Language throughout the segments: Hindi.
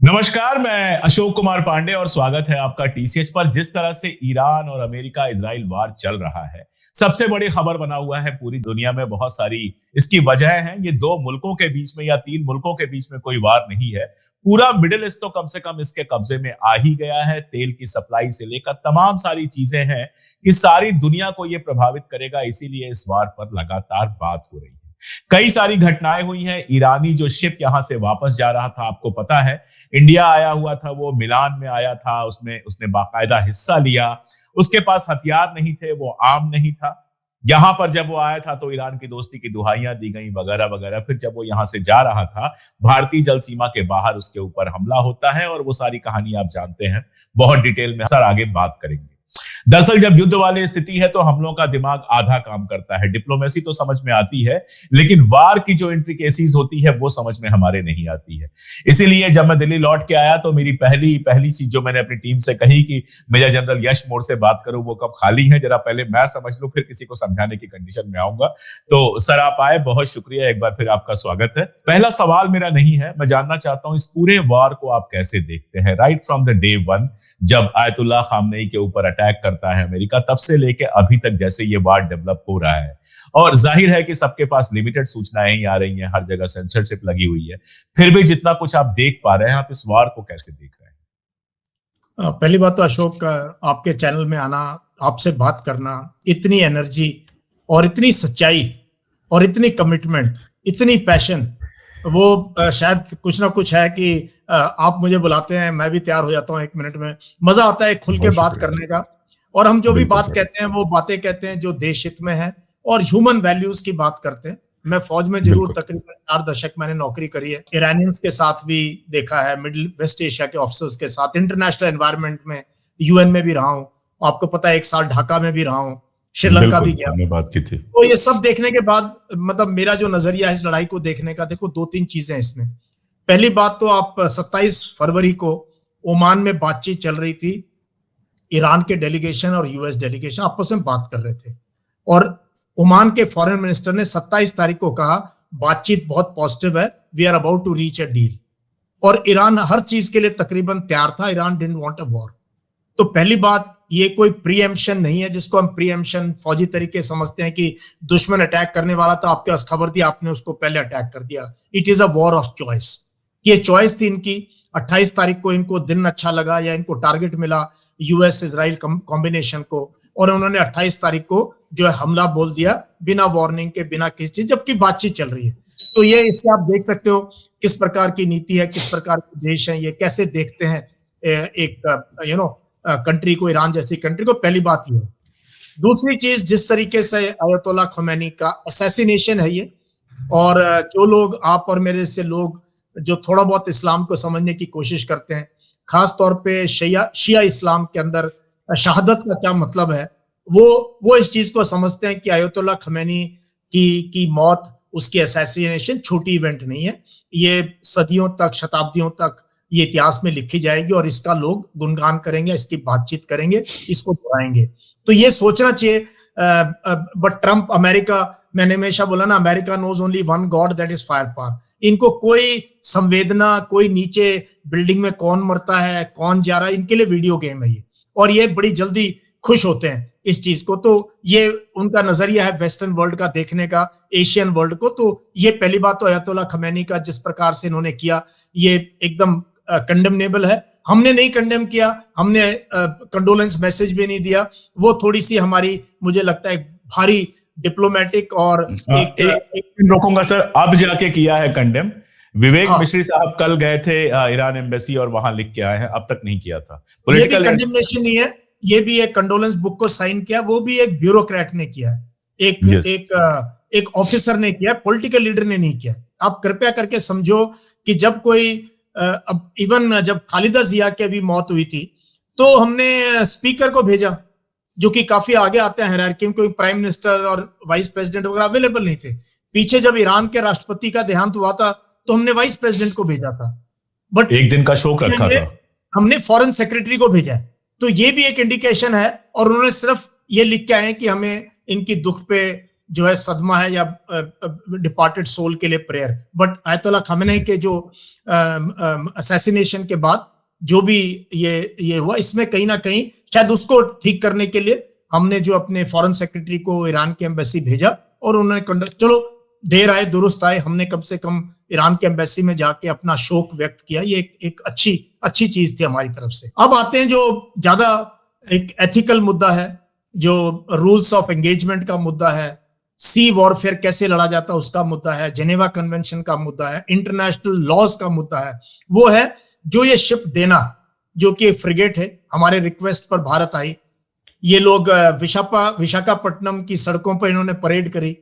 नमस्कार, मैं अशोक कुमार पांडे और स्वागत है आपका टीसीएच पर। जिस तरह से ईरान और अमेरिका इजराइल वार चल रहा है, सबसे बड़ी खबर बना हुआ है पूरी दुनिया में। बहुत सारी इसकी वजह है। ये दो मुल्कों के बीच में या तीन मुल्कों के बीच में कोई वार नहीं है। पूरा मिडिल ईस्ट तो कम से कम इसके कब्जे में आ ही गया है। तेल की सप्लाई से लेकर तमाम सारी चीजें हैं कि सारी दुनिया को ये प्रभावित करेगा। इसीलिए इस वार पर लगातार बात हो रही है। कई सारी घटनाएं हुई हैं। ईरानी जो शिप यहां से वापस जा रहा था, आपको पता है, इंडिया आया हुआ था, वो मिलान में आया था, उसमें उसने बाकायदा हिस्सा लिया। उसके पास हथियार नहीं थे, वो आर्म नहीं था। यहां पर जब वो आया था तो ईरान की दोस्ती की दुहाइयां दी गई वगैरह वगैरह। फिर जब वो यहां से जा रहा था, भारतीय जल सीमा के बाहर उसके ऊपर हमला होता है और वो सारी कहानी आप जानते हैं। बहुत डिटेल में सर आगे बात करेंगे। दरअसल जब युद्ध वाली स्थिति है तो हम लोगों का दिमाग आधा काम करता है। डिप्लोमेसी तो समझ में आती है, लेकिन वार की जो इंट्रिकेसीज होती है वो समझ में हमारे नहीं आती है। इसीलिए जब मैं दिल्ली लौट के आया तो मेरी पहली चीज जो मैंने अपनी टीम से कही कि मेजर जनरल यश मोर से बात करूं, वो कब खाली है, जरा पहले मैं समझ लूं, फिर किसी को समझाने की कंडीशन में आऊंगा। तो सर आप आए, बहुत शुक्रिया, एक बार फिर आपका स्वागत है। पहला सवाल मेरा नहीं है, मैं जानना चाहता हूं इस पूरे वार को आप कैसे देखते हैं। Right from the day one, जब आयतुल्लाह खामनेई के ऊपर अटैक करता है अमेरिका, तब से लेके अभी तक जैसे ये वार डेवलप हो रहा है, और जाहिर है कि सबके पास लिमिटेड सूचनाएं ही आ रही हैं, हर जगह सेंसरशिप लगी हुई है, फिर भी जितना कुछ आप देख पा रहे हैं, आप इस वार को कैसे देख रहे हैं? पहली बात तो अशोक, आपके चैनल में आना, आपसे बात करना, इतनी एनर्जी और इतनी सच्चाई और इतनी कमिटमेंट, इतनी पैशन, वो शायद कुछ ना कुछ है कि आप मुझे बुलाते हैं, मैं भी तैयार हो जाता हूँ 1 मिनट में। मजा आता है खुल के बात करने का, और हम जो भी बात कहते हैं वो बातें कहते हैं जो देश हित में है और ह्यूमन वैल्यूज की बात करते हैं। मैं फौज में जरूर तकरीबन 4 दशक मैंने नौकरी करी है। ईरानियंस के साथ भी देखा है, मिडिल वेस्ट एशिया के ऑफिसर्स के साथ, इंटरनेशनल एनवायरनमेंट में, यूएन में भी रहा हूँ, आपको पता है 1 साल ढाका में भी रहा हूँ, श्रीलंका भी गया, बात की थी। तो ये सब देखने के बाद मतलब मेरा जो नजरिया है इस लड़ाई को देखने का, देखो 2-3 चीजें इसमें। पहली बात तो आप 27 फरवरी को ओमान में बातचीत चल रही थी, ईरान के डेलीगेशन और यूएस डेलीगेशन आपस में बात कर रहे थे, और ओमान के फॉरेन मिनिस्टर ने 27 तारीख को कहा बातचीत बहुत पॉजिटिव है, we are about to reach a deal. और ईरान हर चीज के लिए तकरीबन तैयार था, Iran didn't want a war. तो पहली बात, ये कोई प्रीएम्पशन नहीं है जिसको हम प्रीएम्पशन फौजी तरीके समझते हैं कि दुश्मन अटैक करने वाला था, आपके पास खबर थी, आपने उसको पहले अटैक कर दिया। It is a war of choice. ये चॉइस थी इनकी। 28 तारीख को इनको दिन अच्छा लगा या इनको टारगेट मिला यूएस इजराइल कॉम्बिनेशन को, और उन्होंने 28 तारीख को जो है हमला बोल दिया बिना वार्निंग के, बिना किसी चीज, जबकि बातचीत चल रही है। तो ये इससे आप देख सकते हो किस प्रकार की नीति है, किस प्रकार के देश हैं, ये कैसे देखते हैं एक कंट्री को, ईरान जैसी कंट्री को। पहली बात ये है। दूसरी चीज, जिस तरीके से अयतुल्लाह खमैनी का असैसिनेशन है ये, और जो लोग, आप और मेरे से लोग जो थोड़ा बहुत इस्लाम को समझने की कोशिश करते हैं, खास तौर पे शिया इस्लाम के अंदर शहादत का क्या मतलब है, वो इस चीज को समझते हैं कि अयतुल्लाह खमैनी की मौत, उसकी असैसिनेशन छोटी इवेंट नहीं है। ये सदियों तक, शताब्दियों तक ये इतिहास में लिखी जाएगी, और इसका लोग गुणगान करेंगे, इसकी बातचीत करेंगे, इसको दोहराएंगे। तो ये सोचना चाहिए। बट ट्रम्प, अमेरिका, मैंने हमेशा बोला ना, America knows only one god, that is fire power. इनको कोई संवेदना, कोई नीचे बिल्डिंग में कौन मरता है, कौन जा रहा है, इनके लिए वीडियो गेम है ये, और ये बड़ी जल्दी खुश होते हैं इस चीज को। तो ये उनका नजरिया है वेस्टर्न वर्ल्ड का देखने का, एशियन वर्ल्ड को। तो ये पहली बात तो अयतुल्लाह खमैनी का जिस प्रकार से इन्होंने किया, ये एकदम कंडेमनेबल है। हमने नहीं कंडेम किया, हमने कंडोलेंस मैसेज भी नहीं दिया। वो थोड़ी सी हमारी, मुझे लगता है, भारी डिप्लोमेटिक और एक रोकूंगा सर, अब जाके किया है कंडेम। विवेक मिश्री साहब कल गए थे ईरान एम्बेसी और वहां लिख के आए हैं, अब तक नहीं किया था। ये भी कंडेमनेशन नहीं है, ये भी एक कंडोलेंस बुक को साइन किया, वो भी एक ब्यूरोक्रेट ने किया है, एक ऑफिसर ने किया, पॉलिटिकल लीडर ने नहीं किया। आप कृपया करके समझो कि जब कोई, अब इवन जब खालिदा जिया की अभी मौत हुई थी, तो हमने स्पीकर को भेजा, जो कि काफी आगे आते हैं हायरार्की में, कोई प्राइम मिनिस्टर और वाइस प्रेसिडेंट वगैरह अवेलेबल नहीं थे। पीछे जब ईरान के राष्ट्रपति का देहांत हुआ था तो हमने वाइस प्रेसिडेंट को भेजा था, बट एक दिन का शोक रखा था, हमने फॉरेन सेक्रेटरी को भेजा। तो ये भी एक इंडिकेशन है, और उन्होंने सिर्फ ये लिख के आए कि हमें इनकी दुख पे जो है सदमा है या डिपार्टेड सोल के लिए प्रेयर। बट आयतुल्लाह खामेनी के जो असैसिनेशन के बाद जो भी ये हुआ, इसमें कहीं ना कहीं शायद उसको ठीक करने के लिए हमने जो अपने फॉरेन सेक्रेटरी को ईरान की एम्बेसी भेजा और उन्होंने चलो देर आए दुरुस्त आए, हमने कम से कम ईरान की एम्बेसी में जाके अपना शोक व्यक्त किया। ये एक अच्छी चीज थी हमारी तरफ से। अब आते हैं जो ज्यादा एक एथिकल मुद्दा है, जो रूल्स ऑफ एंगेजमेंट का मुद्दा है, सी वॉरफेयर कैसे लड़ा जाता है उसका मुद्दा है, जेनेवा कन्वेंशन का मुद्दा है, इंटरनेशनल लॉज का मुद्दा है। वो है जो ये शिप देना, जो कि फ्रिगेट है, हमारे रिक्वेस्ट पर भारत आई। ये लोग विशाखापट्टनम की सड़कों पर इन्होंने परेड करी,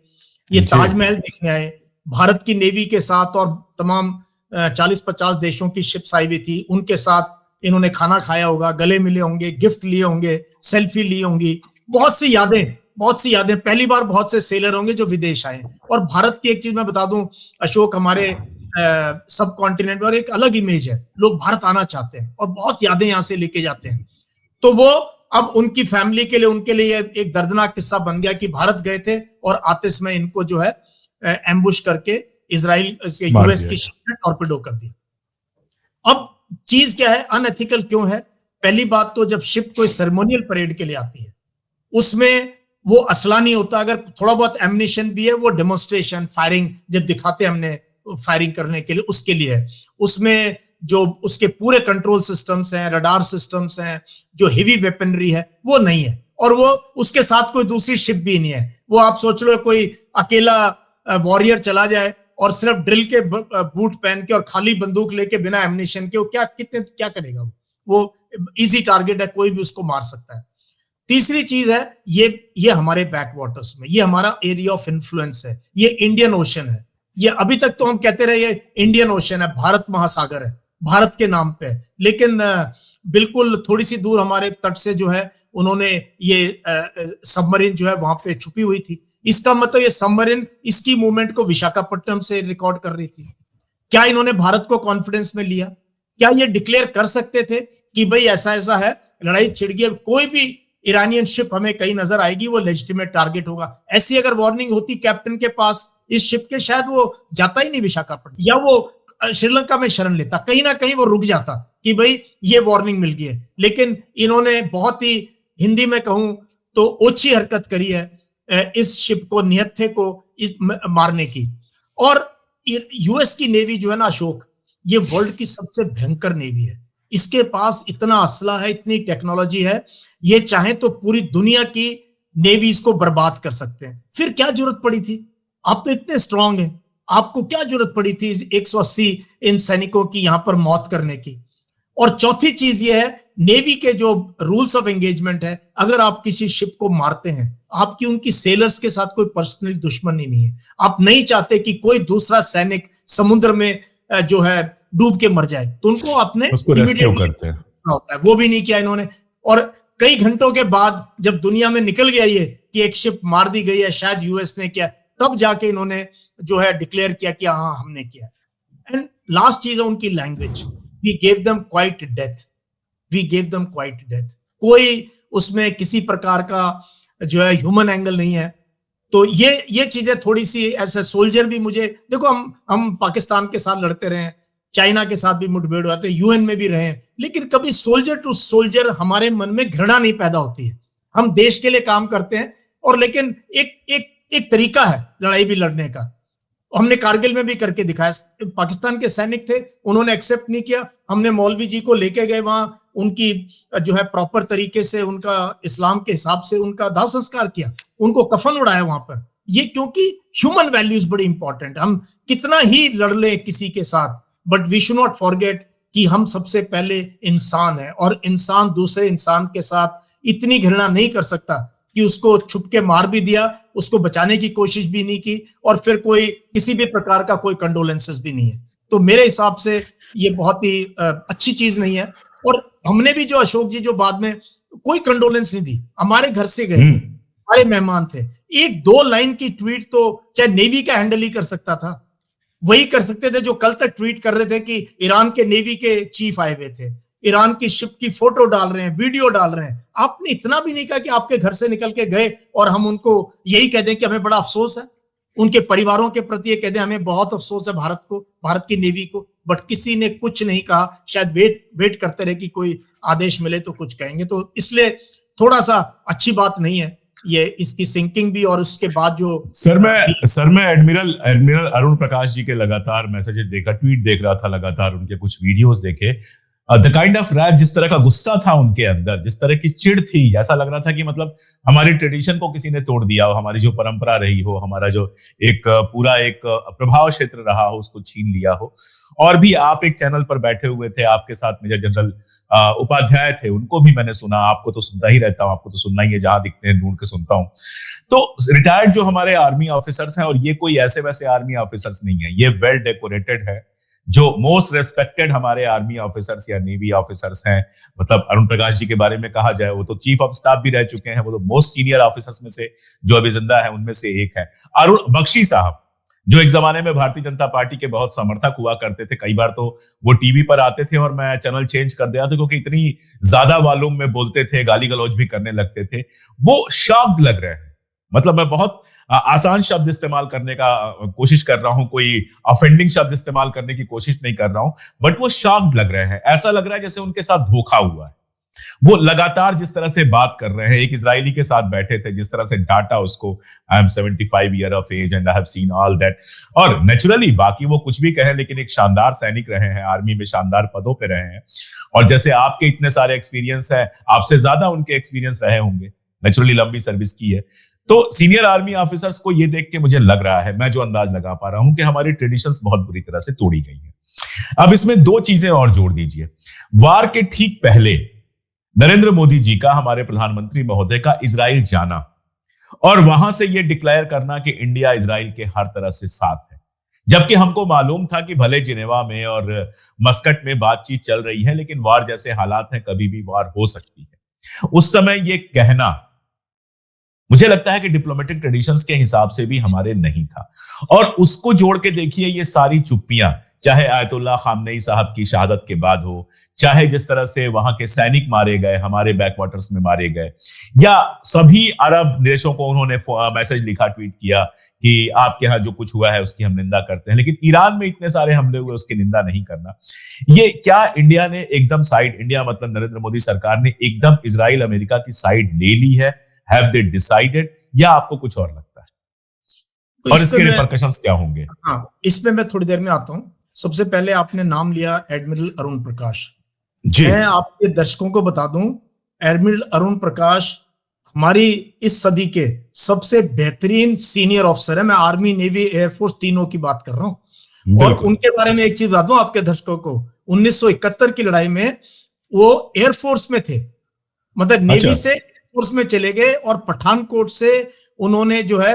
ये ताजमहल देखने आए, भारत की नेवी के साथ और तमाम 40-50 देशों की शिप्स आई हुई थी, उनके साथ इन्होंने खाना खाया होगा, गले मिले होंगे, गिफ्ट लिए होंगे, सेल्फी ली होंगी, बहुत सी यादें। पहली बार बहुत से सेलर होंगे जो विदेश आए। और भारत की एक चीज मैं बता दूं अशोक, हमारे सब कॉन्टिनेंट पर एक अलग इमेज है, लोग भारत आना चाहते हैं और बहुत यादें यहां से लेके जाते हैं। तो वो अब उनकी फैमिली के लिए, उनके लिए एक दर्दनाक किस्सा बन गया कि भारत गए थे और आते समय इनको जो है एम्बुश करके इजराइल से यूएस की शिप ने टॉर्पेडो कर दिया। अब चीज क्या है, अनएथिकल क्यों है? पहली बात तो जब शिप कोई सेरेमोनियल परेड के लिए आती है, उसमें वो असला नहीं होता, अगर थोड़ा बहुत एम्युनिशन भी है वो डेमोन्स्ट्रेशन फायरिंग जब दिखाते हैं हमने फायरिंग करने के लिए, उसके लिए है। उसमें जो उसके पूरे कंट्रोल सिस्टम्स हैं, रडार सिस्टम्स हैं, जो हेवी वेपनरी है वो नहीं है, और वो उसके साथ कोई दूसरी शिप भी नहीं है। वो आप सोच लो कोई अकेला वॉरियर चला जाए और सिर्फ ड्रिल के बूट पहन के और खाली बंदूक लेके बिना एम्युनिशन के, वो क्या करेगा? वो इजी टारगेट है, कोई भी उसको मार सकता है। तीसरी चीज है, ये हमारे बैक वाटर्स में, ये हमारा एरिया ऑफ इन्फ्लुएंस है, ये इंडियन ओशन है। ये अभी तक तो हम कहते रहे ये इंडियन ओशन है, भारत महासागर है, भारत के नाम पे, लेकिन बिल्कुल थोड़ी सी दूर हमारे तट से जो है उन्होंने ये सबमरीन जो है वहां पे छुपी हुई थी। इसका मतलब ये सबमरीन इसकी मूवमेंट को विशाखापट्टनम से रिकॉर्ड कर रही थी। क्या इन्होंने भारत को कॉन्फिडेंस में लिया? क्या ये डिक्लेयर कर सकते थे कि भाई ऐसा ऐसा है, लड़ाई छिड़ गई, कोई भी ईरानियन शिप हमें कहीं नजर आएगी, वो लेजिटिमेट टारगेट होगा? ऐसी अगर वार्निंग होती कैप्टन के पास इस शिप के, शायद वो जाता ही नहीं विशाखापट्टनम, या वो श्रीलंका में शरण लेता, कहीं ना कहीं वो रुक जाता कि भाई ये वार्निंग मिल गई है। लेकिन इन्होंने बहुत ही, हिंदी में कहूं तो ओछी हरकत करी है इस शिप को, निहत्थे को मारने की। और यूएस की नेवी जो है ना अशोक, ये वर्ल्ड की सबसे भयंकर नेवी है। इसके पास इतना असला है, इतनी टेक्नोलॉजी है, ये चाहे तो पूरी दुनिया की नेवीज को बर्बाद कर सकते हैं। फिर क्या जरूरत पड़ी थी? आप तो इतने स्ट्रांग हैं, आपको क्या जरूरत पड़ी थी 180 इन सैनिकों की यहां पर मौत करने की? और चौथी चीज ये है, नेवी के जो रूल्स ऑफ एंगेजमेंट है, अगर आप किसी शिप को मारते हैं, आपकी उनकी सेलर्स के साथ कोई पर्सनल दुश्मनी नहीं है। आप नहीं चाहते कि कोई दूसरा सैनिक समुद्र में जो है डूब के मर जाए, तो उनको अपने रेस्क्यू करते हैं, होता है, वो भी नहीं किया इन्होंने। और कई घंटों के बाद जब दुनिया में निकल गया ये कि एक शिप मार दी गई है, शायद यूएस ने किया, तब जाके इन्होंने जो है डिक्लेयर किया कि हाँ हमने किया। एंड लास्ट चीज है उनकी language, we gave them quiet death, we gave them quiet death. कोई उसमें किसी प्रकार का जो है ह्यूमन एंगल नहीं है। तो ये चीजें थोड़ी सी ऐसे, सोल्जर भी मुझे देखो, हम पाकिस्तान के साथ लड़ते रहे, चाइना के साथ भी मुठभेड़ हुआ, यूएन में भी रहे, लेकिन कभी सोल्जर टू सोल्जर हमारे मन में घृणा नहीं पैदा होती है। हम देश के लिए काम करते हैं, और लेकिन एक तरीका है लड़ाई भी लड़ने का। हमने कारगिल में भी करके दिखाया। पाकिस्तान के सैनिक थे, उन्होंने एक्सेप्ट नहीं किया, हमने मौलवी जी को लेके गए वहां, उनकी जो है प्रॉपर तरीके से, उनका इस्लाम के हिसाब से उनका दाह संस्कार किया, उनको कफन उड़ाया वहां पर। ये क्योंकि ह्यूमन वैल्यूज बड़ी इंपॉर्टेंट। हम कितना ही लड़ ले किसी के साथ, but we should not forget कि हम सबसे पहले इंसान है, और इंसान दूसरे इंसान के साथ इतनी घृणा नहीं कर सकता कि उसको छुप के मार भी दिया, उसको बचाने की कोशिश भी नहीं की, और फिर कोई किसी भी प्रकार का कोई कंडोलेंसेस भी नहीं है। तो मेरे हिसाब से ये बहुत ही अच्छी चीज नहीं है। और हमने भी जो अशोक जी जो बाद में कोई कंडोलेंस नहीं दी, हमारे घर से गए, हमारे मेहमान थे, 1-2 लाइन की ट्वीट तो चाहे नेवी का हैंडल ही कर सकता था, वही कर सकते थे जो कल तक ट्वीट कर रहे थे कि ईरान के नेवी के चीफ आए हुए थे, ईरान की शिप की फोटो डाल रहे हैं, वीडियो डाल रहे हैं। आपने इतना भी नहीं कहा कि आपके घर से निकल के गए और हम उनको यही कह दें कि हमें बड़ा अफसोस है, उनके परिवारों के प्रति ये कह दें हमें बहुत अफसोस है भारत को, भारत की नेवी को, बट किसी ने कुछ नहीं कहा। शायद वेट करते रहे कि कोई आदेश मिले तो कुछ कहेंगे। तो इसलिए थोड़ा सा अच्छी बात नहीं है ये, इसकी सिंकिंग भी। और उसके बाद जो सर मैं एडमिरल अरुण प्रकाश जी के लगातार मैसेजेस देखा, ट्वीट देख रहा था, लगातार उनके कुछ वीडियोस देखे। द काइंड ऑफ रैप, जिस तरह का गुस्सा था उनके अंदर, जिस तरह की चिढ़ थी, ऐसा लग रहा था कि मतलब हमारी ट्रेडिशन को किसी ने तोड़ दिया हो, हमारी जो परंपरा रही हो, हमारा जो एक पूरा एक प्रभाव क्षेत्र रहा हो, उसको छीन लिया हो। और भी आप एक चैनल पर बैठे हुए थे, आपके साथ मेजर जनरल उपाध्याय थे, उनको भी मैंने सुना। आपको तो सुनता ही रहता हूं, आपको तो सुनना ही है, जहां दिखते हैं ढूंढ के सुनता हूं। तो रिटायर्ड जो हमारे आर्मी ऑफिसर्स हैं, और ये कोई ऐसे वैसे आर्मी ऑफिसर्स नहीं है, ये वेल डेकोरेटेड है, जो मोस्ट रेस्पेक्टेड हमारे आर्मी ऑफिसर्स या नेवी ऑफिसर्स हैं। मतलब अरुण प्रकाश जी के बारे में कहा जाए, वो तो चीफ ऑफ स्टाफ भी रह चुके हैं, वो तो मोस्ट सीनियर ऑफिसर्स में से जो अभी जिंदा है उनमें से एक है। अरुण बख्शी साहब, जो एक जमाने में भारतीय जनता पार्टी के बहुत समर्थक हुआ करते थे, कई बार तो वो टीवी पर आते थे और मैं चैनल चेंज कर दिया था क्योंकि इतनी ज्यादा वॉल्यूम में बोलते थे, गाली गलौज भी करने लगते थे। वो शॉक्ड लग रहे हैं। मतलब मैं बहुत आसान शब्द इस्तेमाल करने का कोशिश कर रहा हूं, कोई ऑफेंडिंग शब्द इस्तेमाल करने की कोशिश नहीं कर रहा हूं, बट वो शॉक्ड लग रहे हैं। ऐसा लग रहा है जैसे उनके साथ धोखा हुआ है। वो लगातार जिस तरह से बात कर रहे हैं, एक इजरायली के साथ बैठे थे, जिस तरह से डांटा उसको, I am 75 year of age and I have seen all that. और नेचुरली बाकी वो कुछ भी कहें, लेकिन एक शानदार सैनिक रहे हैं, आर्मी में शानदार पदों पे रहे हैं। और जैसे आपके इतने सारे एक्सपीरियंस है, आपसे ज्यादा उनके एक्सपीरियंस रहे होंगे, नेचुरली लंबी सर्विस की है। तो सीनियर आर्मी ऑफिसर्स को ये देख के मुझे लग रहा है, मैं जो अंदाज लगा पा रहा हूं, कि हमारी ट्रेडिशंस बहुत बुरी तरह से तोड़ी गई है। अब इसमें दो चीजें और जोड़ दीजिए। वार के ठीक पहले नरेंद्र मोदी जी का, हमारे प्रधानमंत्री महोदय का इजराइल जाना और वहां से यह डिक्लेयर करना कि इंडिया इजराइल के हर तरह से साथ है, जबकि हमको मालूम था कि भले जिनेवा में और मस्कट में बातचीत चल रही है, लेकिन वार जैसे हालात हैं, कभी भी वार हो सकती है। उस समय यह कहना, मुझे लगता है कि डिप्लोमेटिक ट्रेडिशंस के हिसाब से भी हमारे नहीं था। और उसको जोड़ के देखिए, ये सारी चुप्पियां, चाहे आयतुल्लाह खामनेई साहब की शहादत के बाद हो, चाहे जिस तरह से वहां के सैनिक मारे गए, हमारे बैकवाटर्स में मारे गए, या सभी अरब देशों को उन्होंने मैसेज लिखा, ट्वीट किया कि आपके यहाँ जो कुछ हुआ है उसकी हम निंदा करते हैं, लेकिन ईरान में इतने सारे हमले हुए उसकी निंदा नहीं करना। ये क्या इंडिया ने एकदम साइड, इंडिया मतलब नरेंद्र मोदी सरकार ने एकदम इजराइल अमेरिका की साइड ले ली है? Have they decided, या आपको कुछ और लगता है? और इसके रिपरकशंस क्या होंगे? हाँ, इसमें मैं थोड़ी देर में आता हूं। सबसे पहले आपने नाम लिया एडमिरल अरुण प्रकाश जी। मैं आपके दर्शकों को बता दूं, एडमिरल अरुण प्रकाश हमारी इस सदी के सबसे बेहतरीन सीनियर ऑफिसर है। मैं आर्मी, नेवी, एयरफोर्स तीनों की बात कर रहा हूं। और उनके बारे में एक चीज बता दूं आपके दर्शकों को, 1971 की लड़ाई में वो एयरफोर्स में थे, मतलब नेवी से फोर्स में चले गए, और पठानकोट से उन्होंने जो है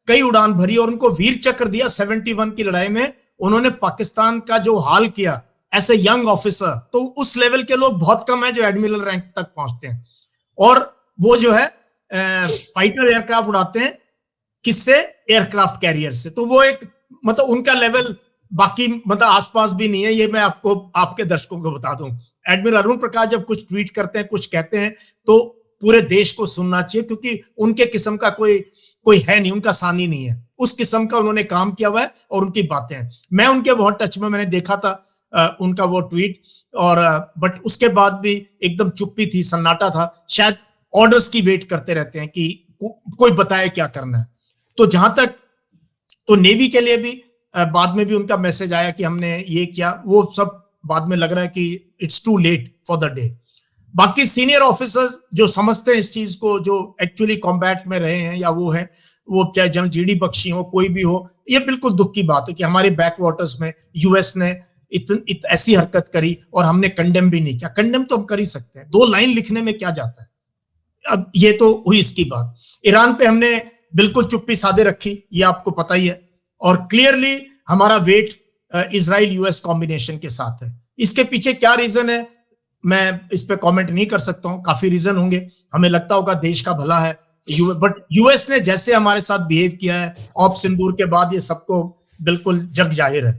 कई उड़ान भरी और उनको वीर चक्र दिया। 71 की लड़ाई में उन्होंने पाकिस्तान का जो हाल किया एज ए यंग ऑफिसर, तो उस लेवल के लोग बहुत कम है जो एडमिरल रैंक तक पहुंचते हैं। और वो जो है फाइटर एयरक्राफ्ट उड़ाते हैं, किससे? एयरक्राफ्ट कैरियर से। तो वो एक मतलब उनका लेवल बाकी मतलब आसपास भी नहीं है। ये मैं आपको, आपके दर्शकों को बता दूं, एडमिरल अरुण प्रकाश जब कुछ ट्वीट करते हैं, कुछ कहते हैं, तो पूरे देश को सुनना चाहिए, क्योंकि उनके किस्म का कोई है नहीं, उनका सानी नहीं है। उस किस्म का उन्होंने काम किया हुआ है और उनकी बातें हैं। मैं उनके बहुत टच में, मैंने देखा था उनका वो ट्वीट, और बट उसके बाद भी एकदम चुप्पी थी, सन्नाटा था। शायद ऑर्डर्स की वेट करते रहते हैं कि कोई बताए क्या करना है। तो जहां तक, तो नेवी के लिए भी बाद में भी उनका मैसेज आया कि हमने ये किया, वो सब बाद में लग रहा है कि it's too late for the day. बाकी सीनियर ऑफिसर्स जो समझते हैं इस चीज को, जो एक्चुअली कॉम्बैट में रहे हैं, या वो है, वो चाहे जनरल जीडी बख्शी हो, कोई भी हो, ये बिल्कुल दुख की बात है कि हमारे बैक वाटर्स में यूएस ने ऐसी हरकत करी और हमने कंडेम भी नहीं किया। कंडेम तो हम कर ही सकते हैं, 2 लाइन लिखने में क्या जाता है। अब ये तो हुई इसकी बात। ईरान पे हमने बिल्कुल चुप्पी साधे रखी, ये आपको पता ही है, और क्लियरली हमारा वेट इजराइल यूएस कॉम्बिनेशन के साथ है। इसके पीछे क्या रीजन है मैं इस पे कमेंट नहीं कर सकता हूं, काफी रीजन होंगे। हमें लगता होगा देश का भला है, बट यूएस ने जैसे हमारे साथ बिहेव किया है ऑप सिंदूर के बाद, ये सबको बिल्कुल जग जाहिर है।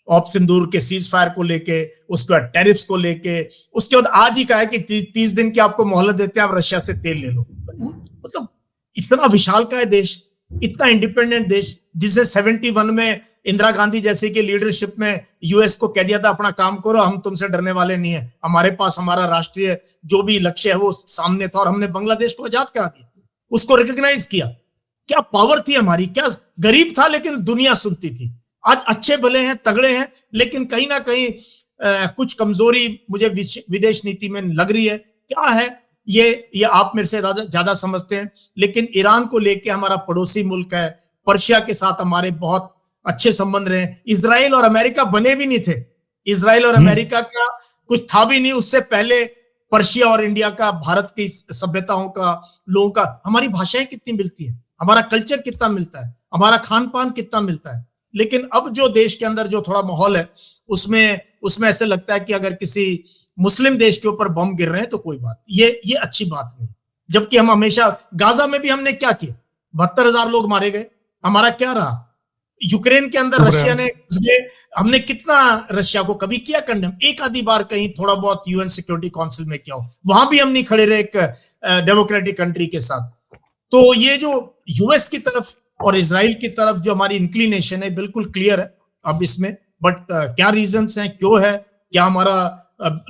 ऑप सिंदूर के सीज फायर को लेके, उसके बाद टैरिफ्स को लेके, उसके बाद आज ही कहा है कि 30 दिन की आपको मोहलत देते हैं, आप रशिया से तेल ले लो। मतलब इतना विशाल का है देश, इतना इंडिपेंडेंट देश, जिसे 71 में इंदिरा गांधी जैसे की लीडरशिप में यूएस को कह दिया था अपना काम करो, हम तुमसे डरने वाले नहीं है, हमारे पास हमारा राष्ट्रीय जो भी लक्ष्य है वो सामने था, और हमने बांग्लादेश को आजाद करा दिया, उसको रिकॉग्नाइज किया। क्या पावर थी हमारी, क्या गरीब था लेकिन दुनिया सुनती थी। आज अच्छे भले हैं, तगड़े हैं, लेकिन कहीं ना कहीं कुछ कमजोरी मुझे विदेश नीति में लग रही है। क्या है ये आप मेरे से ज्यादा समझते हैं, लेकिन ईरान को लेके हमारा पड़ोसी मुल्क है, पर्शिया के साथ हमारे बहुत अच्छे संबंध रहे। इजराइल और अमेरिका बने भी नहीं थे, इजराइल और अमेरिका का कुछ था भी नहीं, उससे पहले पर्शिया और इंडिया का, भारत की सभ्यताओं का, लोगों का, हमारी भाषाएं कितनी मिलती है, हमारा कल्चर कितना मिलता है, हमारा खान पान कितना मिलता है। लेकिन अब जो देश के अंदर जो थोड़ा माहौल है, उसमें ऐसे लगता है कि अगर किसी मुस्लिम देश के ऊपर बम गिर रहे हैं तो कोई बात, ये अच्छी बात नहीं। जबकि हम हमेशा, गाजा में भी हमने क्या किया, 72,000 लोग मारे गए, हमारा क्या रहा। यूक्रेन के अंदर रशिया ने, हमने कितना रशिया को कभी किया कंडेम, एक आधी बार कहीं थोड़ा बहुत यूएन सिक्योरिटी काउंसिल में किया हो, वहां भी हम नहीं खड़े रहे एक डेमोक्रेटिक कंट्री के साथ। तो ये जो यूएस की तरफ और इजराइल की तरफ जो हमारी इंक्लिनेशन है बिल्कुल क्लियर है अब इसमें, बट क्या रीजंस हैं, क्यों है, क्या हमारा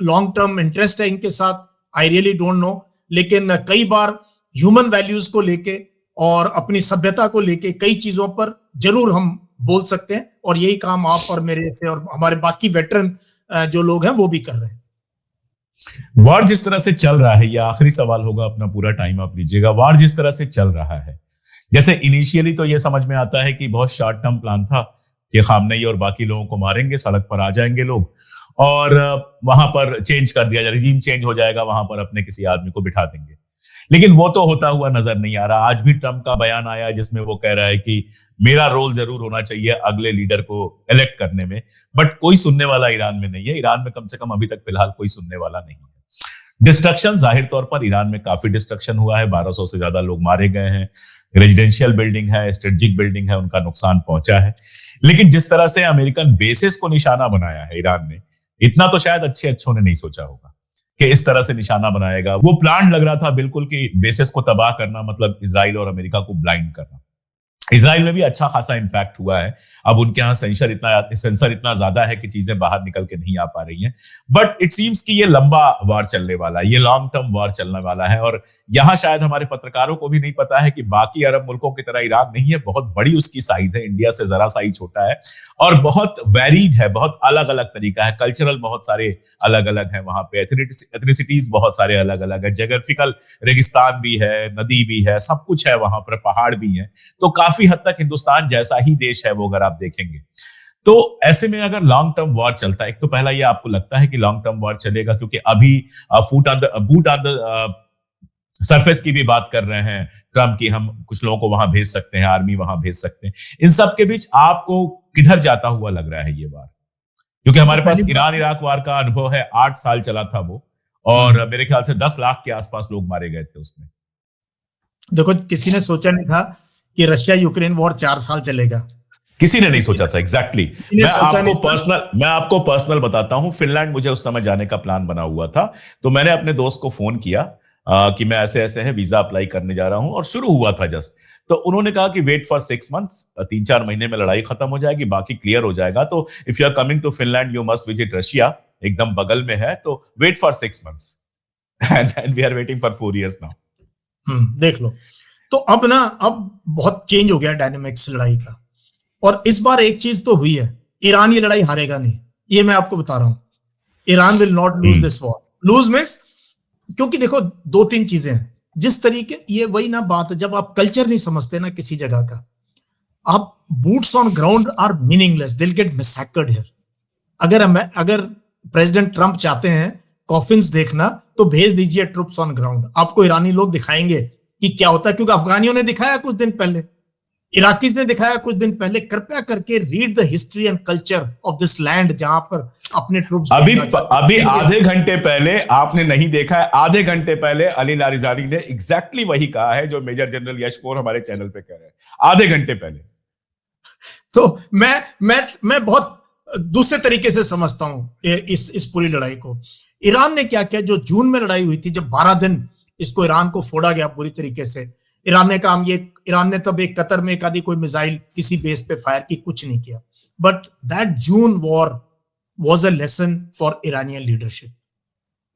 लॉन्ग टर्म इंटरेस्ट है इनके साथ, आई रियली डोंट नो। लेकिन कई बार ह्यूमन वैल्यूज को लेके और अपनी सभ्यता को लेके कई चीजों पर जरूर हम बोल सकते हैं, और यही काम आप और मेरे से और हमारे बाकी वेटरन जो लोग हैं वो भी कर रहे हैं। वार जिस तरह से चल रहा है, ये आखिरी सवाल होगा, अपना पूरा टाइम आप लीजिएगा। वार जिस तरह से चल रहा है, जैसे इनिशियली तो ये समझ में आता है कि बहुत शॉर्ट टर्म प्लान था कि खामनेई और बाकी लोगों को मारेंगे, सड़क पर आ जाएंगे लोग और वहां पर चेंज कर दिया जाएगा, रिजीम चेंज हो जाएगा, वहां पर अपने किसी आदमी को बिठा देंगे। लेकिन वो तो होता हुआ नजर नहीं आ रहा। आज भी ट्रंप का बयान आया जिसमें वो कह रहा है कि मेरा रोल जरूर होना चाहिए अगले लीडर को इलेक्ट करने में, बट कोई सुनने वाला ईरान में नहीं है। ईरान में कम से कम अभी तक फिलहाल कोई सुनने वाला नहीं है। डिस्ट्रक्शन, जाहिर तौर पर ईरान में काफी डिस्ट्रक्शन हुआ है, 1200 से ज्यादा लोग मारे गए हैं, रेजिडेंशियल बिल्डिंग है, स्ट्रेटेजिक बिल्डिंग है, उनका नुकसान पहुंचा है। लेकिन जिस तरह से अमेरिकन बेसिस को निशाना बनाया है ईरान ने, इतना तो शायद अच्छों ने नहीं सोचा होगा कि इस तरह से निशाना बनाएगा। वो प्लान लग रहा था बिल्कुल कि बेसिस को तबाह करना मतलब इजराइल और अमेरिका को ब्लाइंड करना। इजराइल में भी अच्छा खासा इंपैक्ट हुआ है। अब उनके यहाँ सेंसर इतना ज्यादा है कि चीजें बाहर निकल के नहीं आ पा रही हैं। बट इट सीम्स कि ये लंबा वार चलने वाला है, ये लॉन्ग टर्म वार चलने वाला है। और यहाँ शायद हमारे पत्रकारों को भी नहीं पता है कि बाकी अरब मुल्कों की तरह ईरान नहीं है, बहुत बड़ी उसकी साइज है, इंडिया से जरा सा ही छोटा है और बहुत वेरीड है, बहुत अलग अलग तरीका है, कल्चरल बहुत सारे अलग अलग है, वहां पे एथनिसिटीज बहुत सारे अलग अलग है, जोग्राफिकल रेगिस्तान भी है, नदी भी है, सब कुछ है वहां पर, पहाड़ भी है। तो काफी हद तक हिंदुस्तान जैसा ही देश है वो, अगर आप देखेंगे तो। ऐसे में अगर लॉन्ग टर्म वॉर चलता है, एक तो पहला ये आपको लगता है कि लॉन्ग टर्म वॉर चलेगा क्योंकि अभी बूट ऑन द सरफेस की भी बात कर रहे हैं ट्रम्प की, हम कुछ लोगों को वहां भेज सकते हैं, आर्मी वहां भेज सकते हैं। इन सब के बीच आपको किधर जाता हुआ लग रहा है ये वार? क्योंकि हमारे पास ईरान इराक वार का अनुभव है, 8 साल चला था वो, और मेरे ख्याल से 10 लाख के आसपास लोग मारे गए थे उसमें। देखो, किसी ने सोचा नहीं था कि रशिया यूक्रेन वॉर 4 साल चलेगा, किसी ने नहीं सोचा था। एग्जैक्टली। मैं आपको पर्सनल बताता हूं, फिनलैंड मुझे उस समय जाने का प्लान बना हुआ था, तो मैंने अपने दोस्त को फोन किया कि मैं ऐसे ऐसे है, वीजा अप्लाई करने जा रहा हूं, और शुरू हुआ था जस्ट। तो उन्होंने कहा कि वेट फॉर 6 मंथ्स, 3-4 महीने में लड़ाई खत्म हो जाएगी, बाकी क्लियर हो जाएगा। तो if you are coming to Finland you must visit Russia, एकदम बगल में है, तो wait for 6 months and we are waiting for 4 years now. देख लो, तो अब बहुत चेंज हो गया डायनेमिक्स लड़ाई का। और इस बार एक चीज तो हुई है, ईरान ये लड़ाई हारेगा नहीं, ये मैं आपको बता रहा हूं। Iran will not lose this war. Lose means, क्योंकि देखो 2-3 चीजें हैं जिस तरीके, ये वही ना बात है, जब आप कल्चर नहीं समझते ना किसी जगह का, आप boots on ground are meaningless, they will get massacred here. अगर प्रेसिडेंट ट्रंप चाहते हैं कॉफिन्स देखना, तो भेज दीजिए ट्रुप्स ऑन ग्राउंड, आपको ईरानी लोग दिखाएंगे कि क्या होता है। क्योंकि अफगानियों ने दिखाया कुछ दिन पहले, इराकीज ने दिखाया कुछ दिन पहले। कृपया करके read the history and culture of this land, जहां पर अपने ट्रूप्स अभी आधे घंटे पहले, आपने नहीं देखा है, आधे घंटे पहले अली लारिजानी ने एग्जैक्टली वही कहा है जो मेजर जनरल यशपोर हमारे चैनल पे कह रहे हैं, आधे घंटे पहले। तो मैं बहुत दूसरे तरीके से समझता हूं इस पूरी लड़ाई को। ईरान ने क्या किया, जो जून में लड़ाई हुई थी, जब 12 दिन इसको ईरान को फोड़ा गया पूरी तरीके से, ईरान ने तब एक कतर में एक आधी कोई मिसाइल किसी बेस पे फायर की, कुछ नहीं किया। But that June war was a lesson for Iranian leadership.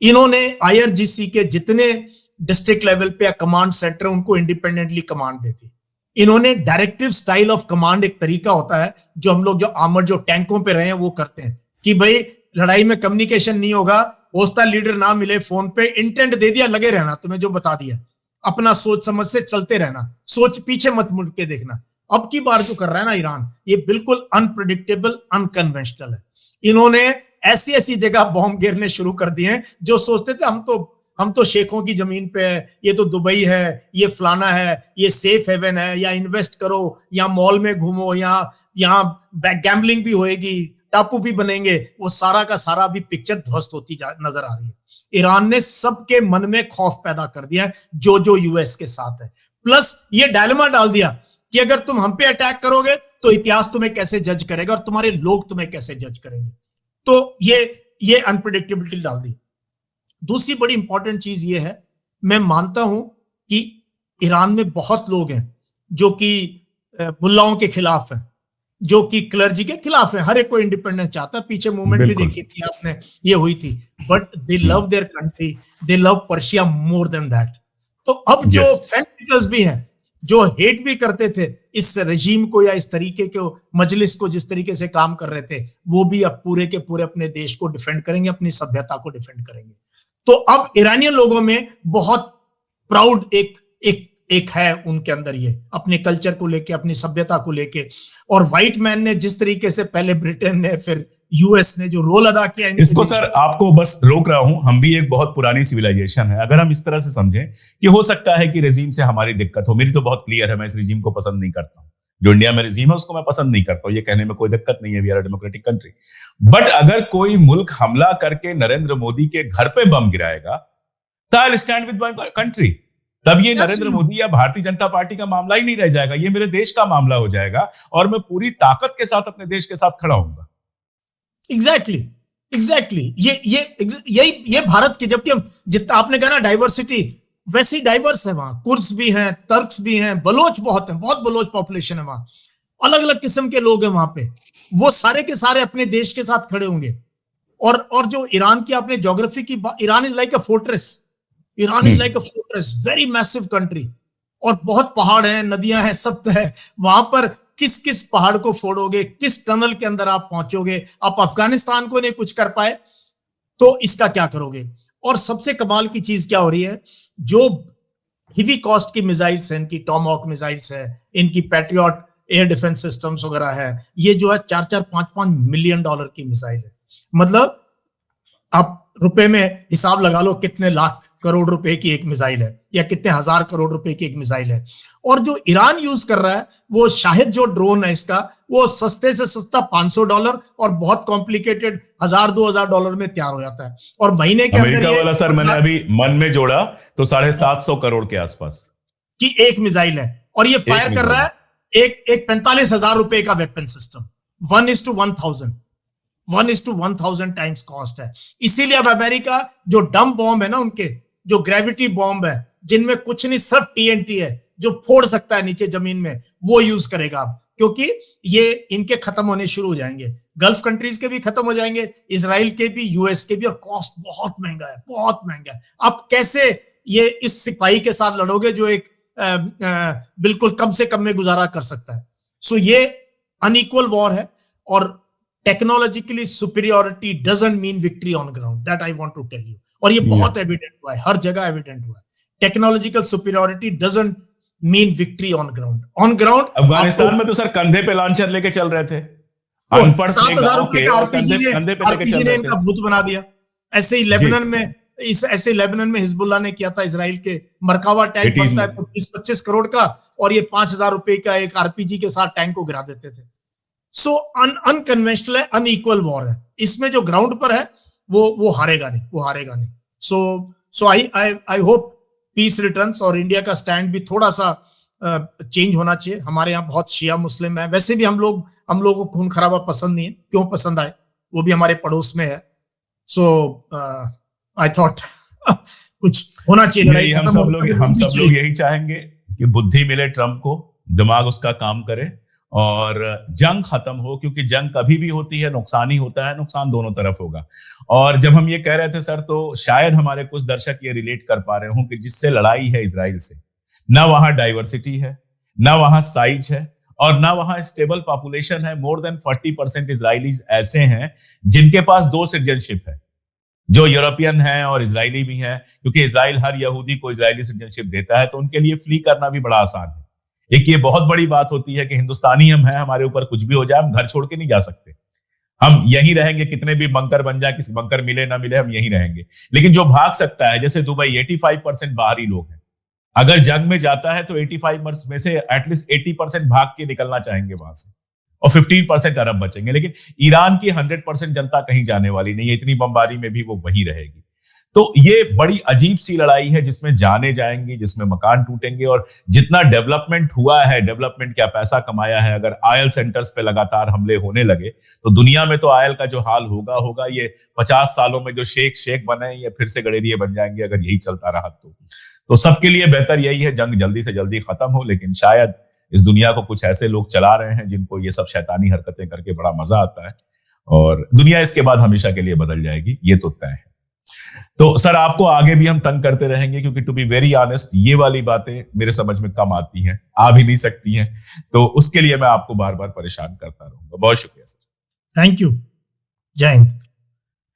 इन्होंने IRGC के जितने डिस्ट्रिक्ट लेवल पे या कमांड सेंटर उनको इंडिपेंडेंटली कमांड देती। इन्होंने डायरेक्टिव स्टाइल ऑफ कमांड, एक तरीका होता है जो हम लोग जो आर्मर जो टैंकों पे रहे हैं वो करते हैं कि भाई लड़ाई में कम्युनिकेशन नहीं होगा, होस्टाइल लीडर ना मिले, फोन पे इंटेंट दे दिया, लगे रहना, तुम्हें जो बता दिया, अपना सोच समझ से चलते रहना, सोच पीछे मत मुड़ के देखना। अब की बार जो कर रहा है ना ईरान, ये बिल्कुल अनप्रेडिक्टेबल, अनकन्वेंशनल है। इन्होंने ऐसी ऐसी जगह बॉम्ब गिरने शुरू कर दिए हैं जो सोचते थे हम तो शेखों की जमीन पे है, ये तो दुबई है, ये फलाना है, ये सेफ हेवन है, या इन्वेस्ट करो, या मॉल में घूमो, या यहाँ गैम्बलिंग भी होएगी, टापू भी बनेंगे, वो सारा का सारा भी पिक्चर ध्वस्त होती नजर आ रही है। ईरान ने सबके मन में खौफ पैदा कर दिया है जो यूएस के साथ है। प्लस ये डायलेमा डाल दिया कि अगर तुम हम पे अटैक करोगे तो इतिहास तुम्हें कैसे जज करेगा और तुम्हारे लोग तुम्हें कैसे जज करेंगे। तो ये अनप्रेडिक्टेबिलिटी डाल दी। दूसरी बड़ी इंपॉर्टेंट चीज ये है, मैं मानता हूं कि ईरान में बहुत लोग हैं जो कि मुल्लाओं के खिलाफ हैं, जो कि क्लर्जी के खिलाफ है। हर एक को इंडिपेंडेंस चाहता है, पीछे मूवमेंट भी देखी थी आपने, ये हुई थी। But they love their country, they love Persia more than that. तो अब जो फैन भी हैं, जो हेट भी करते थे इस रजीम को या इस तरीके के मजलिस को, जिस तरीके से काम कर रहे थे, वो भी अब पूरे के पूरे अपने देश को डिफेंड करेंगे, अपनी सभ्यता को डिफेंड करेंगे। तो अब ईरानियन लोगों में बहुत प्राउड एक है उनके अंदर, ये अपने कल्चर को लेके, अपनी सभ्यता को लेके। और व्हाइट मैन ने जिस तरीके से पहले ब्रिटेन ने, फिर यूएस ने जो रोल अदा किया, इसको सर आपको बस रोक रहा हूं, हम भी एक बहुत पुरानी सिविलाइजेशन है। अगर हम इस तरह से समझें कि हो सकता है कि रेजिम से हमारी दिक्कत हो, मेरी तो बहुत क्लियर है, मैं इस रेजिम को पसंद नहीं करता हूं, जो इंडिया में रेजिम है उसको मैं पसंद नहीं करता हूं, ये कहने में कोई दिक्कत नहीं है, we are democratic country. But अगर कोई मुल्क हमला करके नरेंद्र मोदी के घर पे बम गिराएगा तो I will stand with my country. तब ये नरेंद्र मोदी या भारतीय जनता पार्टी का मामला ही नहीं रह जाएगा, ये मेरे देश का मामला हो जाएगा और मैं पूरी ताकत के साथ अपने देश के साथ खड़ा होऊंगा। एग्जैक्टली ये भारत की, जबकि हम जितना आपने कहा ना डाइवर्सिटी, वैसी डाइवर्स है वहां। कुर्स भी हैं, तर्क्स भी हैं, बलोच बहुत हैं, बहुत बलोच पॉपुलेशन है वहां, अलग अलग किस्म के लोग हैं वहां पे। वो सारे के सारे अपने देश के साथ खड़े होंगे। और जो ईरान की आपने ज्योग्राफी की, Iran is like a fortress, Iran is like a fortress, very massive country, और बहुत पहाड़ हैं, नदियां हैं, सब है वहां पर। किस किस पहाड़ को फोड़ोगे, किस टनल के अंदर आप पहुंचोगे? आप अफगानिस्तान को नहीं कुछ कर पाए तो इसका क्या करोगे? और सबसे कमाल की चीज क्या हो रही है, जो हेवी कॉस्ट की मिसाइल्स हैं, इनकी टॉमहॉक मिसाइल्स है, इनकी पैट्रियट एयर डिफेंस सिस्टम्स वगैरह है, ये जो है 4-4, 5-5 मिलियन डॉलर की मिसाइल है। मतलब आप रुपए में हिसाब लगा लो कितने लाख करोड़ रुपए की एक मिसाइल है, या कितने हजार करोड़ रुपए की एक मिसाइल है। और जो ईरान यूज कर रहा है, वो शाहिद जो ड्रोन है इसका, वो सस्ते से सस्ता $500 और बहुत कॉम्प्लिकेटेड $1000-2000 में तैयार हो जाता है। और महीने के अंदर वाला सर मैंने अभी मन में जोड़ा तो 750 करोड़ के आसपास की एक मिसाइल है, और ये फायर कर रहा है एक 45,000 रुपए का वेपन सिस्टम, 1:1000 1:1000 टाइम्स कॉस्ट है। इसीलिए अब अमेरिका जो डम बॉम्ब है ना, उनके जो ग्रेविटी बॉम्ब है, जिनमें कुछ नहीं सिर्फ TNT है, जो फोड़ सकता है नीचे जमीन में, वो यूज करेगा अब, क्योंकि ये इनके खत्म होने शुरू हो जाएंगे। गल्फ कंट्रीज के भी खत्म हो जाएंगे, इजराइल के भी, यूएस के भी, और कॉस्ट बहुत महंगा है, बहुत महंगा है। अब कैसे ये इस सिपाही के साथ लड़ोगे जो एक बिल्कुल कम से कम में गुजारा कर सकता है? सो ये अनइक्वल वॉर है, और technologically superiority doesn't mean victory on ground, that I want to tell you. और ये बहुत एविडेंट हुआ है, हर जगह एविडेंट हुआ है। Technological superiority doesn't mean victory on ground. On ground Afghanistan में तो सर कंधे पे लॉन्चर लेके चल रहे थे, 7,000 रुपए का आरपीजी ने इनका भूत बना दिया। ऐसे ही लेबनान में हिजबुल्लाह ने किया था, इजराइल के मरकावा टैंक बनता है तो 20-25 करोड़ का, और ये 5,000 रुपए का एक आरपीजी के साथ टैंक को गिरा देते थे। सो अनकन्वेंशनल है, अनइक्वल वॉर है। इसमें जो ग्राउंड पर है वो हारेगा नहीं। सो आई होप पीस रिटर्न्स, और इंडिया का स्टैंड भी थोड़ा सा चेंज होना चाहिए। हमारे यहाँ बहुत शिया मुस्लिम है, वैसे भी हम लोग हम लोगों को खून खराबा पसंद नहीं है, क्यों पसंद आए, वो भी हमारे पड़ोस में है। सो आई थॉट कुछ होना चाहिए, लड़ाई हम खत्म सब होनी लोग चाहिए। यही चाहेंगे कि बुद्धि मिले ट्रम्प को, दिमाग उसका काम करे और जंग खत्म हो, क्योंकि जंग कभी भी होती है नुकसान ही होता है, नुकसान दोनों तरफ होगा। और जब हम ये कह रहे थे सर, तो शायद हमारे कुछ दर्शक ये रिलेट कर पा रहे हों कि जिससे लड़ाई है इजराइल से, ना वहां डाइवर्सिटी है, ना वहां साइज है, और ना वहां स्टेबल पॉपुलेशन है। मोर देन 40% इजराइलीज ऐसे हैं जिनके पास दो सिटीजनशिप है, जो यूरोपियन है और इजरायली भी है, क्योंकि इजराइल हर यहूदी को इजरायली सिटीजनशिप देता है, तो उनके लिए फ्ली करना भी बड़ा आसान है। एक ये बहुत बड़ी बात होती है कि हिंदुस्तानी हम हैं, हमारे ऊपर कुछ भी हो जाए हम घर छोड़ के नहीं जा सकते, हम यहीं रहेंगे, कितने भी बंकर बन जाए, किसी बंकर मिले ना मिले, हम यहीं रहेंगे। लेकिन जो भाग सकता है, जैसे दुबई, 85% बाहरी लोग हैं, अगर जंग में जाता है तो 85 में से एटलीस्ट 80% भाग के निकलना चाहेंगे वहां से, और 15% अरब बचेंगे। लेकिन ईरान की 100% जनता कहीं जाने वाली नहीं है, इतनी बमबारी में भी वो वहीं रहेगी। तो ये बड़ी अजीब सी लड़ाई है, जिसमें जाने जाएंगी, जिसमें मकान टूटेंगे, और जितना डेवलपमेंट हुआ है, डेवलपमेंट क्या पैसा कमाया है, अगर ऑयल सेंटर्स पे लगातार हमले होने लगे तो दुनिया में तो ऑयल का जो हाल होगा ये 50 सालों में जो शेख बने ये फिर से गडेरिए बन जाएंगे, अगर यही चलता रहा तो सबके लिए बेहतर यही है जंग जल्दी से जल्दी खत्म हो। लेकिन शायद इस दुनिया को कुछ ऐसे लोग चला रहे हैं जिनको ये सब शैतानी हरकतें करके बड़ा मजा आता है, और दुनिया इसके बाद हमेशा के लिए बदल जाएगी, ये तो तय है। तो सर, आपको आगे भी हम तंग करते रहेंगे, क्योंकि टू बी वेरी ऑनेस्ट ये वाली बातें मेरे समझ में कम आती हैं, आ भी नहीं सकती हैं, तो उसके लिए मैं आपको बार बार परेशान करता रहूंगा। बहुत शुक्रिया सर। Thank you. जय हिंद।